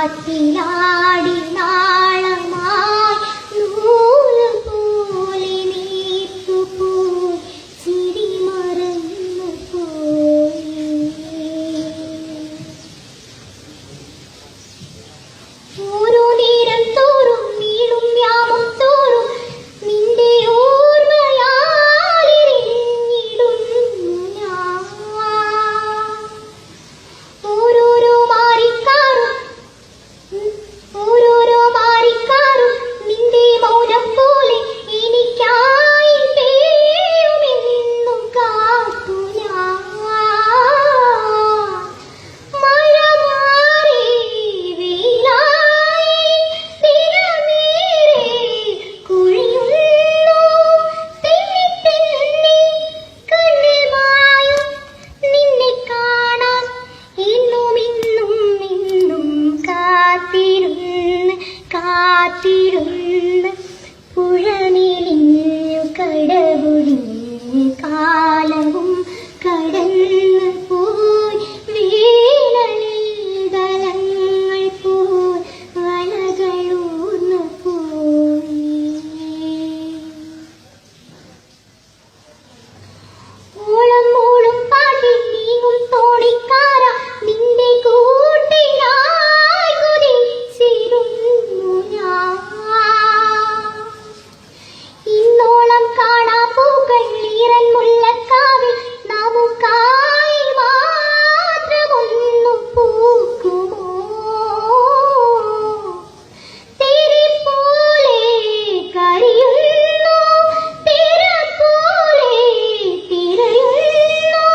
കാറ്റിലാടി നാളമായി നൂല് പോലെ നീത്തുപോയി ചിരി മറന്നു പോയി. ഓരോ നേരം തോറും നീളും യാമം തോറും നിന്റെ ഓർമ്മയാലിരിഞ്ഞിടുന്നു ഞാൻ. ഓരോരോ മാറിക്കാറും നിന്റെ മൗനം പോലെ എനിക്കായി പെയ്യുമെന്നും കാത്തു ഞാൻ. മഴ മാറി വെയിലായി ദിനമേറെ കുഴിയുന്നു തെന്നി കണ്ണിൽ മായും നിന്നെ കാണാൻ എന്നും കാത്തിരുന്ന് പുഴമെലിഞ്ഞു കടപുഴിഞ്ഞ് കാലവും കടന്നു പോയി. വേനൽതലങ്ങൾ പോയി വലകളൂർന്നു പോയി. ഓളം മൂളും പാട്ടിൽ നീങ്ങും തോണിക്കാര നിന്റെ കൂട്ടിനായി കുതിച്ചിരുന്നു ഞാൻ. ഇന്നോളം കാണാ പൂക്കൾ ഈറൻ മുല്ലക്കാവിൽ നമുക്കായി മാത്രമൊന്നു പൂക്കുമോ? തിരി പോലെ കരിയുന്നു തിര പോലെ തിരയുന്നു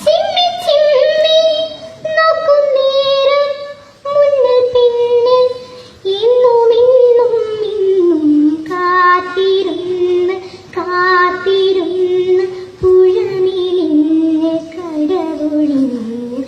ചിമ്മി ചിമ്മി നോക്കും നേരം മുന്നിൽ പിന്നിൽ ഇന്നും കാത്തിരുന്ന് പുഴമെലിഞ്ഞ് കടപുഴിഞ്ഞ്